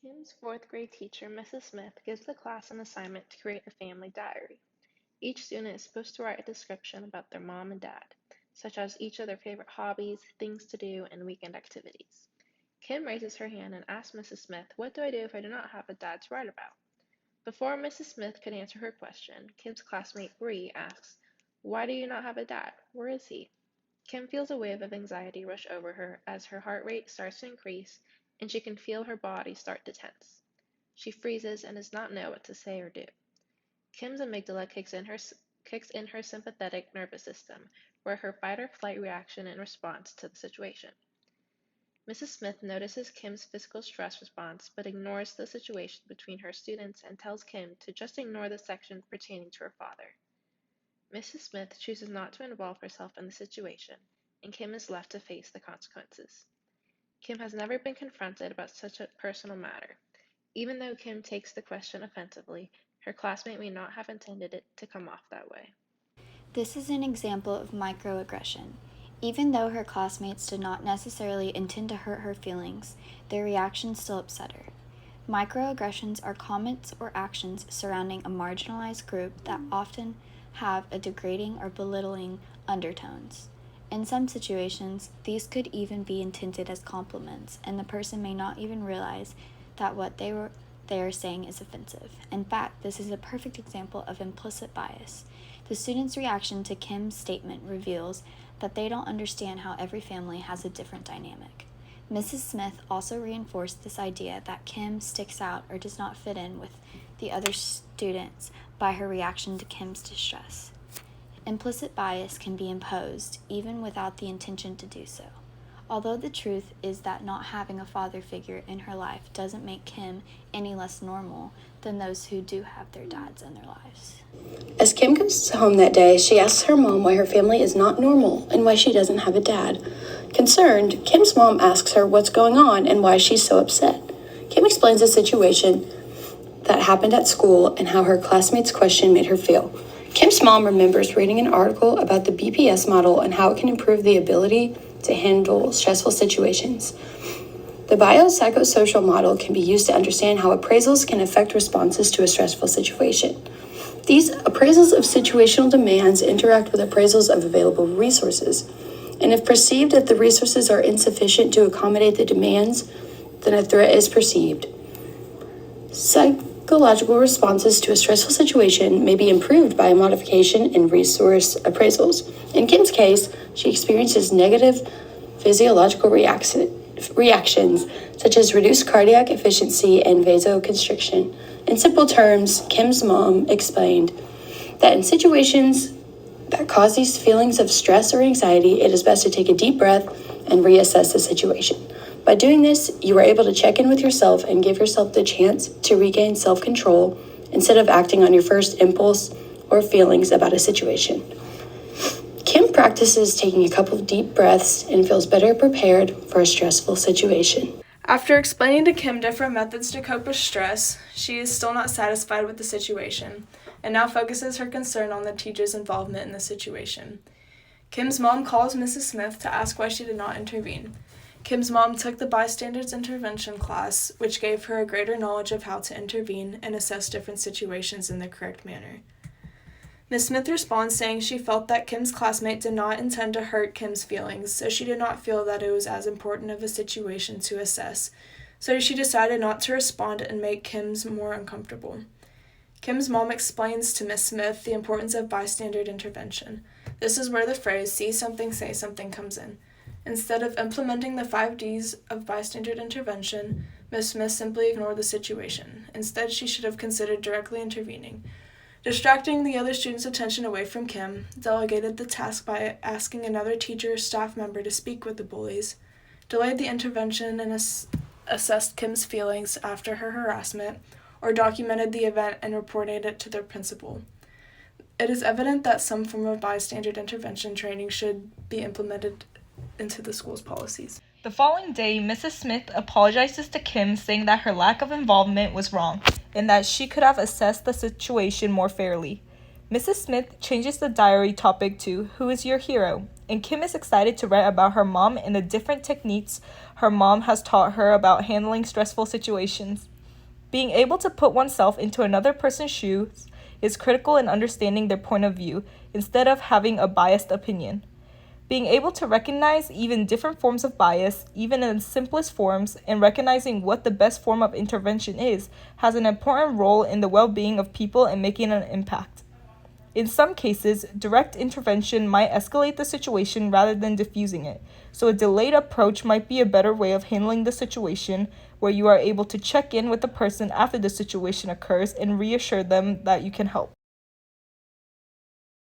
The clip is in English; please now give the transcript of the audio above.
Kim's fourth grade teacher, Mrs. Smith, gives the class an assignment to create a family diary. Each student is supposed to write a description about their mom and dad, such as each of their favorite hobbies, things to do, and weekend activities. Kim raises her hand and asks Mrs. Smith, "What do I do if I do not have a dad to write about?" Before Mrs. Smith could answer her question, Kim's classmate Bree asks, "Why do you not have a dad? Where is he?" Kim feels a wave of anxiety rush over her as her heart rate starts to increase and she can feel her body start to tense. She freezes and does not know what to say or do. Kim's amygdala kicks in her sympathetic nervous system, where her fight or flight reaction in response to the situation. Mrs. Smith notices Kim's physical stress response but ignores the situation between her students and tells Kim to just ignore the section pertaining to her father. Mrs. Smith chooses not to involve herself in the situation, and Kim is left to face the consequences. Kim has never been confronted about such a personal matter. Even though Kim takes the question offensively, her classmate may not have intended it to come off that way. This is an example of microaggression. Even though her classmates did not necessarily intend to hurt her feelings, their reactions still upset her. Microaggressions are comments or actions surrounding a marginalized group that often have a degrading or belittling undertones. In some situations, these could even be intended as compliments, and the person may not even realize that what they are saying is offensive. In fact, this is a perfect example of implicit bias. The student's reaction to Kim's statement reveals that they don't understand how every family has a different dynamic. Mrs. Smith also reinforced this idea that Kim sticks out or does not fit in with the other students by her reaction to Kim's distress. Implicit bias can be imposed even without the intention to do so. Although the truth is that not having a father figure in her life doesn't make Kim any less normal than those who do have their dads in their lives. As Kim comes home that day, she asks her mom why her family is not normal and why she doesn't have a dad. Concerned, Kim's mom asks her what's going on and why she's so upset. Kim explains the situation that happened at school and how her classmates' question made her feel. Kim's mom remembers reading an article about the BPS model and how it can improve the ability to handle stressful situations. The biopsychosocial model can be used to understand how appraisals can affect responses to a stressful situation. These appraisals of situational demands interact with appraisals of available resources, and if perceived that the resources are insufficient to accommodate the demands, then a threat is perceived. Psychological responses to a stressful situation may be improved by a modification in resource appraisals. In Kim's case, she experiences negative physiological reactions such as reduced cardiac efficiency and vasoconstriction. In simple terms, Kim's mom explained that in situations that cause these feelings of stress or anxiety, it is best to take a deep breath and reassess the situation. By doing this, you are able to check in with yourself and give yourself the chance to regain self-control instead of acting on your first impulse or feelings about a situation. Kim practices taking a couple of deep breaths and feels better prepared for a stressful situation. After explaining to Kim different methods to cope with stress, she is still not satisfied with the situation and now focuses her concern on the teacher's involvement in the situation. Kim's mom calls Mrs. Smith to ask why she did not intervene. Kim's mom took the bystanders intervention class, which gave her a greater knowledge of how to intervene and assess different situations in the correct manner. Ms. Smith responds saying she felt that Kim's classmate did not intend to hurt Kim's feelings, so she did not feel that it was as important of a situation to assess, so she decided not to respond and make Kim's more uncomfortable. Kim's mom explains to Ms. Smith the importance of bystander intervention. This is where the phrase "see something, say something" comes in. Instead of implementing the 5 Ds of bystander intervention, Ms. Smith simply ignored the situation. Instead, she should have considered directly intervening. Distracting the other students' attention away from Kim, delegated the task by asking another teacher or staff member to speak with the bullies, delayed the intervention and assessed Kim's feelings after her harassment, or documented the event and reported it to their principal. It is evident that some form of bystander intervention training should be implemented into the school's policies. The following day, Mrs. Smith apologizes to Kim, saying that her lack of involvement was wrong and that she could have assessed the situation more fairly. Mrs. Smith changes the diary topic to "Who is your hero?" and Kim is excited to write about her mom and the different techniques her mom has taught her about handling stressful situations. Being able to put oneself into another person's shoes is critical in understanding their point of view instead of having a biased opinion. Being able to recognize even different forms of bias, even in the simplest forms, and recognizing what the best form of intervention is, has an important role in the well-being of people and making an impact. In some cases, direct intervention might escalate the situation rather than diffusing it, so a delayed approach might be a better way of handling the situation, where you are able to check in with the person after the situation occurs and reassure them that you can help.